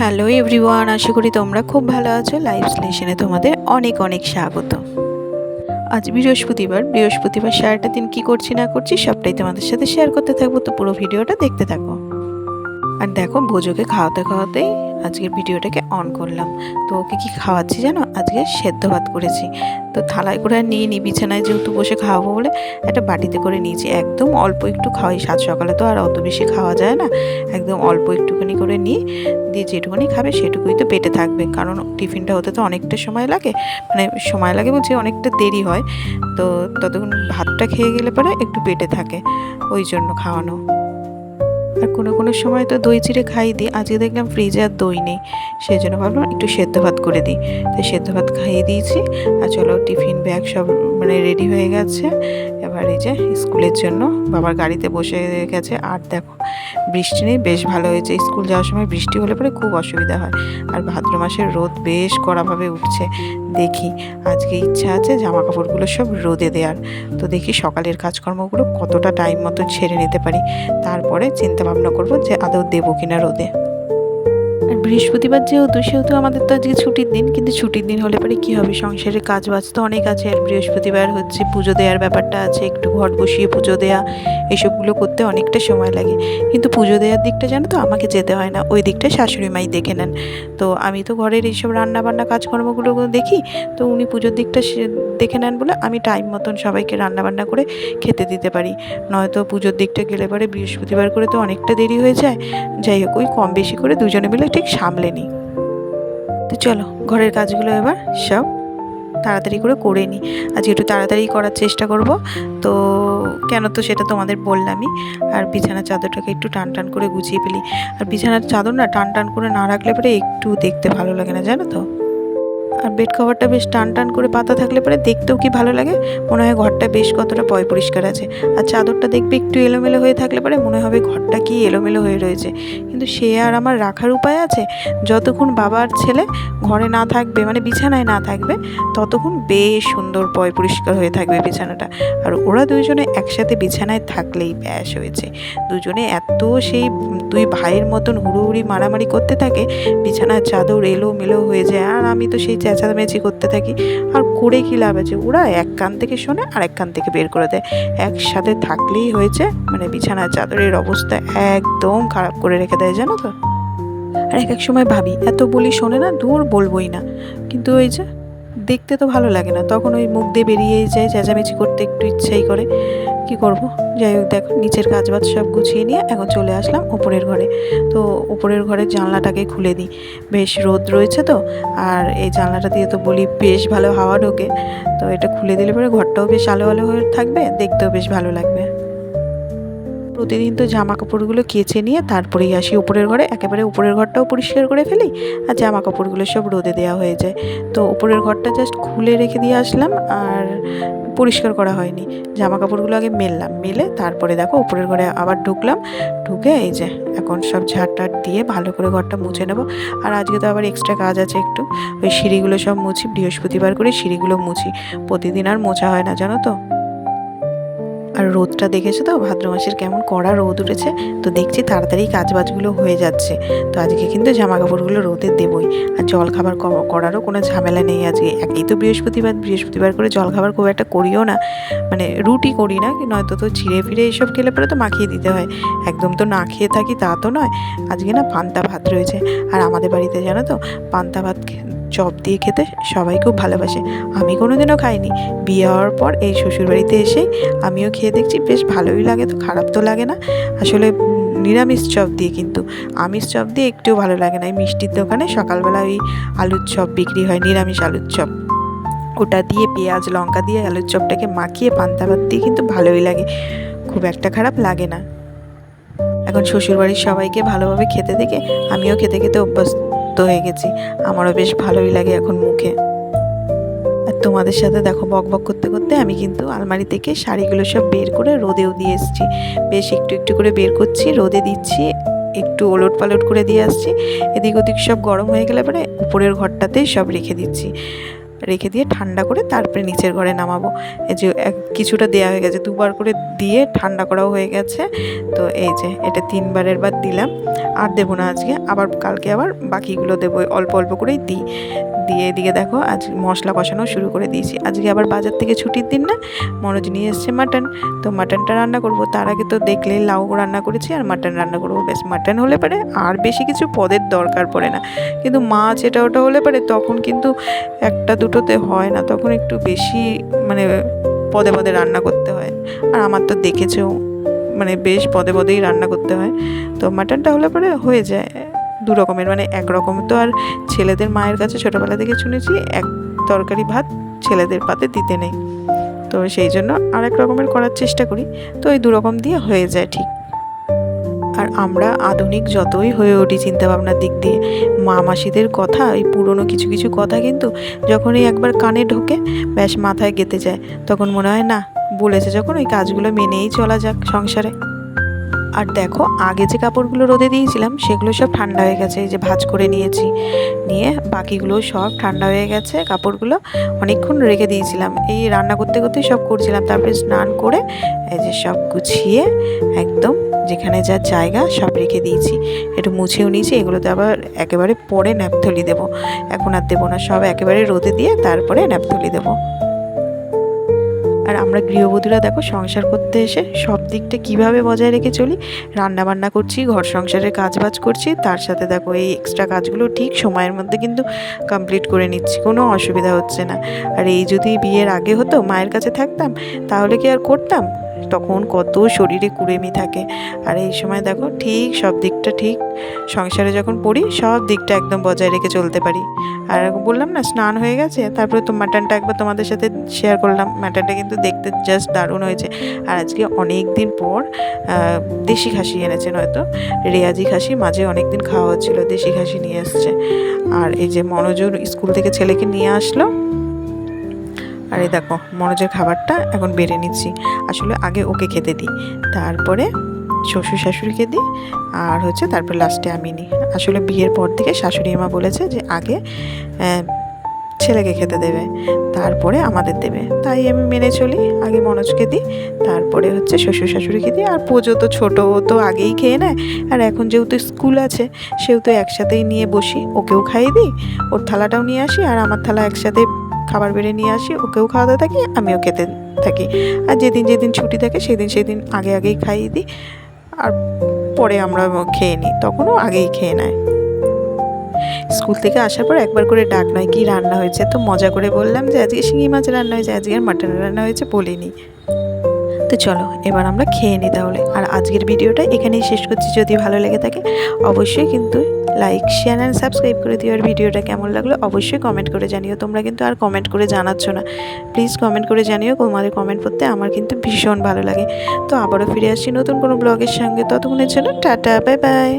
Hello everyone, আশা করি তোমরা খুব ভালো আছো। লাইভ স্লেশনে তোমাদের অনেক অনেক স্বাগত। আজ বৃহস্পতিবার সারাটা দিন কি করছি না করছি সবটাই তোমাদের সাথে শেয়ার করতে থাকবো, তো পুরো ভিডিওটা দেখতে থাকো। আর দেখো, ভোজোকে খাওয়াতে খাওয়াতেই আজকের ভিডিওটাকে অন করলাম। তো ওকে কি খাওয়াচ্ছি জানো? আজকে সেদ্ধ ভাত করেছি। তো থালায় করে আর নিয়ে নিই, বিছানায় যেহেতু বসে খাওয়াবো বলে একটা বাটিতে করে নিয়েছি। একদম অল্প একটু খাওয়াই, সাত সকালে তো আর অত বেশি খাওয়া যায় না। একদম অল্প একটুখানি করে নিয়ে দিয়ে যেটুকুনি খাবে সেটুকুই তো পেটে থাকবে, কারণ টিফিনটা হতে তো অনেকটা সময় লাগে। মানে সময় লাগে বলছি, অনেকটা দেরি হয়। তো ততক্ষণ ভাতটা খেয়ে গেলে পরে একটু পেটে থাকে, ওই জন্য খাওয়ানো। আর কোনো সময় তো দই চিড়ে খাইয়ে দিই। আজকে দেখলাম ফ্রিজে আর দই নেই, সেই জন্য ভাবলাম একটু সেদ্ধ ভাত করে দিই। তাই সেদ্ধ ভাত খাইয়ে দিয়েছি। আর চলো, টিফিন ব্যাগ সব রেডি হয়ে গেছে। এবার এই যে স্কুলের জন্য বাবার গাড়িতে বসে গেছে। আর দেখো, বৃষ্টি নেই, বেশ ভালো হয়েছে। স্কুল যাওয়ার সময় বৃষ্টি হলে পরে খুব অসুবিধা হয়। আর ভাদ্র মাসের রোদ বেশ কড়াভাবে উঠছে। দেখি, আজকে ইচ্ছা আছে জামা কাপড়গুলো সব রোদে দেওয়ার। তো দেখি সকালের কাজকর্মগুলো কতটা টাইম মতো ছেড়ে নিতে পারি, তারপরে চিন্তা ভাবনা করবো যে আদৌ দেবো কিনা রোদে। আর বৃহস্পতিবার সেহেতু আমাদের তো আজকে ছুটির দিন, কিন্তু ছুটির দিন হলে পরে কী হবে, সংসারের কাজ বাজ তো অনেক আছে। আর বৃহস্পতিবার হচ্ছে পুজো দেওয়ার ব্যাপারটা আছে, একটু ঘট বসিয়ে পুজো দেওয়া, এসবগুলো করতে অনেকটা সময় লাগে। কিন্তু পুজো দেওয়ার দিকটা জানো তো আমাকে যেতে হয় না, ওই দিকটা শাশুড়ি মাই দেখে নেন। তো আমি তো ঘরের এইসব রান্নাবান্না কাজকর্মগুলো দেখি। তো উনি পুজোর দিকটা দেখে নেন বলে আমি টাইম মতন সবাইকে রান্নাবান্না করে খেতে দিতে পারি। নয়তো পুজোর দিকটা গেলে পরে বৃহস্পতিবার করে তো অনেকটা দেরি হয়ে যায়। যাই হোক, ওই কম বেশি করে দুজনে মিলে ঠিক সামলে নিই। তো চলো, ঘরের কাজগুলো এবার সব তাড়াতাড়ি করে নিই। আজকে একটু তাড়াতাড়ি করার চেষ্টা করব। তো কেন, তো সেটা তোমাদের বললামই। আর বিছানার চাদরটাকে একটু টান করে গুছিয়ে ফেলি। আর বিছানার চাদর না টান করে না রাখলে পরে একটু দেখতে ভালো লাগে না, জানো তো। আর বেড কভারটা বেশ টান করে পাতা থাকলে পরে দেখতেও কি ভালো লাগে, মনে হয় ঘরটা বেশ কতটা পরিষ্কার আছে। আর চাদরটা দেখবে একটু এলোমেলো হয়ে থাকলে পরে মনে হবে ঘরটা কি এলোমেলো হয়ে রয়েছে। কিন্তু সে আর আমার রাখার উপায় আছে? যতক্ষণ বাবার ছেলে ঘরে না থাকবে, মানে বিছানায় না থাকবে, ততক্ষণ বেশ সুন্দর পরিষ্কার হয়ে থাকবে বিছানাটা। আর ওরা দুজনে একসাথে বিছানায় থাকলেই ব্যাস হয়েছে। দুজনে এত সেই দুই ভাইয়ের মতন হুড়োহুড়ি মারামারি করতে থাকে, বিছানার চাদর এলোমেলো হয়ে যায়। আর আমি তো সেই চেঁচামেচি করতে থাকি। আর করে কি লাভ আছে? ওরা এক কান থেকে শোনে আর এক কান থেকে বের করে দেয়। একসাথে থাকলেই হয়েছে, মানে বিছানার চাদরের অবস্থা একদম খারাপ করে রেখে দেয়, জানো তো। আর এক সময় ভাবি, এত বলি শোনে না, দূর বলবোই না। কিন্তু ওই যে দেখতে তো ভালো লাগে না, তখন ওই মুখ দিয়ে বেরিয়েই যায়, চেঁচামেচি করতে একটু ইচ্ছাই করে। কি করব? যাই হোক, দেখো নিচের কাজবাজ সব গুছিয়ে নিয়ে এখন চলে আসলাম উপরের ঘরে। তো উপরের ঘরের জানলাটাকে খুলে দিই, বেশ রোদ রয়েছে তো। আর এই জানলাটা দিয়ে তো বলি বেশ ভালো হাওয়া ঢোকে। তো এটা খুলে দিলে পরে ঘরটাও বেশ আলো আলো হয়ে থাকবে, দেখতেও বেশ ভালো লাগবে। প্রতিদিন তো জামা কাপড়গুলো কেচে নিয়ে তারপরেই আসি উপরের ঘরে, একেবারে উপরের ঘরটাও পরিষ্কার করে ফেলি। আর জামা কাপড়গুলো সব রোদে দেওয়া হয়ে যায়। তো উপরের ঘরটা জাস্ট খুলে রেখে দিয়ে আসলাম, আর পরিষ্কার করা হয়নি। জামা কাপড়গুলো আগে মেলে তারপরে দেখো উপরের ঘরে আবার ঢুকে এই যে এখন সব ঝাড় দিয়ে ভালো করে ঘরটা মুছে নেব। আর আজকে তো আবার এক্সট্রা কাজ আছে একটু, ওই সিঁড়িগুলো সব মুছি, বৃহস্পতিবার করে সিঁড়িগুলো মুছি। প্রতিদিন আর মোছা হয় না, জানো তো। আর রোদটা দেখেছো তো, ভাদ্র মাসের কেমন কড়া রোদ উঠেছে। তো দেখছি তাড়াতাড়ি কাজবাজগুলো হয়ে যাচ্ছে। তো আজকে কিন্তু জামা কাপড়গুলো রোদে দেবই। আর জল খাবার করারও কোনো ঝামেলা নেই আজকে। একই তো বৃহস্পতিবার করে জল খাবার খুব একটা করিও না, মানে রুটি করি না, নয়তো তো চিড়ে ফিরে এইসব খেলে পরে তো মাখিয়ে দিতে হয়। একদম তো না খেয়ে থাকি তা তো নয়। আজকে না পান্তা ভাত রয়েছে। আর আমাদের বাড়িতে জানো তো, পান্তা ভাত চপ দিয়ে খেতে সবাই খুব ভালোবাসে। আমি কোনোদিনও খাইনি, বিয়ে হওয়ার পর এই শ্বশুরবাড়িতে এসেই আমিও খেয়ে দেখছি, বেশ ভালোই লাগে, তো খারাপ তো লাগে না। আসলে নিরামিষ চপ দিয়ে, কিন্তু আমিষ চপ দিয়ে একটুও ভালো লাগে না। এই মিষ্টির দোকানে সকালবেলা ওই আলুর চপ বিক্রি হয়, নিরামিষ আলুর চপ, ওটা দিয়ে পেঁয়াজ লঙ্কা দিয়ে আলুর চপটাকে মাখিয়ে পান্তা ভাত দিয়ে কিন্তু ভালোই লাগে, খুব একটা খারাপ লাগে না। এখন শ্বশুরবাড়ির সবাইকে ভালোভাবে খেতে দেখে আমিও খেতে খেতে অভ্যস্ত হয়ে গেছি। আমারও বেশ ভালোই লাগে এখন মুখে। আর তোমাদের সাথে দেখো বকবক করতে করতে আমি কিন্তু আলমারি থেকে শাড়িগুলো সব বের করে রোদেও দিয়ে এসেছি। বেশ একটু করে বের করছি, রোদে দিচ্ছি, একটু ওলট পালট করে দিয়ে আসছি। এদিক ওদিক সব গরম হয়ে গেলে পরে উপরের ঘরটাতেই সব রেখে দিচ্ছি। রেখে দিয়ে ঠান্ডা করে তারপরে নিচের ঘরে নামাবো। এই যে কিছুটা দেওয়া হয়ে গেছে, 2বার করে দিয়ে ঠান্ডা করাও হয়ে গেছে। তো এই যে এটা 3বারের বার দিলাম, আর দেবো না আজকে, আবার কালকে আবার বাকিগুলো দেবো, অল্প অল্প করেই দিই। দিয়ে এদিকে দেখো আজ মশলা কষানো শুরু করে দিয়েছি। আজকে আবার বাজার থেকে ছুটির দিন না, মনোজ নিয়ে এসছে মাটন, তো মাটনটা রান্না করব। তার আগে তো দেখলে লাউ রান্না করেছি আর মাটন রান্না করবো, বেশ মাটন হলে পারে আর বেশি কিছু পদের দরকার পড়ে না। কিন্তু মাছ এটা ওটা হলে পারে তখন কিন্তু একটা দুটোতে হয় না, তখন একটু বেশি মানে পদে পদে রান্না করতে হয়। আর আমার তো দেখেছেও মানে বেশ পদে পদেই রান্না করতে হয়। তো মাটনটা হলে পরে হয়ে যায় 2 রকমের, মানে এক রকম তো আর ছেলেদের মায়ের কাছে ছোটোবেলা থেকে শুনেছি এক তরকারি ভাত ছেলেদের পাতে দিতে নেই, তো সেই জন্য আর এক রকমের করার চেষ্টা করি। তো এই 2 রকম দিয়ে হয়ে যায় ঠিক। আর আমরা আধুনিক যতই হয়ে উঠি চিন্তাভাবনার দিক দিয়ে, মা মাসিদের কথা, এই পুরনো কিছু কিছু কথা কিন্তু যখনই একবার কানে ঢোকে ব্যাস মাথায় গেঁথে যায়। তখন মনে হয় না, বলেছে যখন ওই কাজগুলো মেনেই চলা যাক সংসারে। আর দেখো আগে যে কাপড়গুলো রোদে দিয়েছিলাম সেগুলো সব ঠান্ডা হয়ে গেছে, এই যে ভাঁজ করে নিয়েছি, নিয়ে বাকিগুলো সব ঠান্ডা হয়ে গেছে। কাপড়গুলো অনেকক্ষণ রেখে দিয়েছিলাম, এই রান্না করতে করতে সব করছিলাম। তারপরে স্নান করে এই যে সব গুছিয়ে একদম যেখানে যা জায়গা সব রেখে দিয়েছি, একটু মুছেও নিয়েছি। এগুলোতে আবার একেবারে পরে ন্যাপথলি দেবো, এখন আর দেবো না, সব একেবারে রোদে দিয়ে তারপরে ন্যাপথলি দেবো। আর আমরা গৃহবধূরা দেখো সংসার করতে এসে সব দিকটা কিভাবে বজায় রেখে চলি, রান্না বান্না করছি, ঘর সংসারের কাজবাজ করছি, তার সাথে দেখো এই এক্সট্রা কাজগুলো ঠিক সময়ের মধ্যে কিন্তু কমপ্লিট করে নিচ্ছি, কোনো অসুবিধা হচ্ছে না। আর এই যদি বিয়ের আগে হতো, মায়ের কাছে থাকতাম, তাহলে কি আর করতাম? তখন কত শরীরে কুড়েমি থাকে। আর এই সময় দেখো ঠিক সব দিকটা ঠিক সংসারে যখন পড়ি সব দিকটা একদম বজায় রেখে চলতে পারি। আর বললাম না স্নান হয়ে গেছে, তারপরে তো মাটনটা একবার তোমাদের সাথে শেয়ার করলাম। মাটনটা কিন্তু দেখতে জাস্ট দারুণ হয়েছে। আর আজকে অনেক দিন পর দেশি খাসি এনেছেন, হয়তো রেয়াজি খাসি মাঝে অনেক দিন খাওয়া হচ্ছিলো, দেশি খাসি নিয়ে এসছে। আর এই যে মনোজোর স্কুল থেকে ছেলেকে নিয়ে আসলো। আর এই দেখো মনোজের খাবারটা এখন বেড়ে নিচ্ছি, আসলে আগে ওকে খেতে দিই, তারপরে শ্বশুর শাশুড়িকে দিই, আর হচ্ছে তারপর লাস্টে আমি নিই। আসলে বিয়ের পর থেকে শাশুড়ি মা বলেছে যে আগে ছেলেকে খেতে দেবে, তারপরে আমাদের দেবে, তাই আমি মেনে চলি। আগে মনোজকে দিই, তারপরে হচ্ছে শ্বশুর শাশুড়িকে দিই। আর পুজো তো ছোটো, ও তো আগেই খেয়ে নেয়। আর এখন যেহেতু স্কুল আছে সেহেতু একসাথেই নিয়ে বসি, ওকেও খাইয়ে দিই, ওর থালাটাও নিয়ে আসি, আর আমার থালা একসাথে খাবার বেড়ে নিয়ে আসি, ওকেও খাওয়াতে থাকি, আমিও খেতে থাকি। আর যেদিন যেদিন ছুটি থাকে সেদিন আগেই খাইয়ে দিই, আর পরে আমরা খেয়ে নিই, তখনও আগেই খেয়ে নেয়। স্কুল থেকে আসার পর একবার করে ডাক নয়, কি রান্না হয়েছে, তো মজা করে বললাম যে আজকে শিঙি মাছ রান্না হয়েছে, আজকে আর মাটন রান্না হয়েছে বলিনি। তো চলো এবার আমরা খেয়ে নিই তাহলে। আর আজকের ভিডিওটা এখানেই শেষ করছি, যদি ভালো লেগে থাকে অবশ্যই কিন্তু লাইক শেয়ার অ্যান্ড সাবস্ক্রাইব করে দিও। আর ভিডিওটা কেমন লাগলো অবশ্যই কমেন্ট করে জানিও। তোমরা কিন্তু আর কমেন্ট করে জানাচ্ছ না, প্লিজ কমেন্ট করে জানিও, তোমাদের কমেন্ট করতে আমার কিন্তু ভীষণ ভালো লাগে। তো আবারও ফিরে আসছি নতুন কোনো ব্লগের সঙ্গে, ততক্ষণের জন্য টাটা, বাই বাই।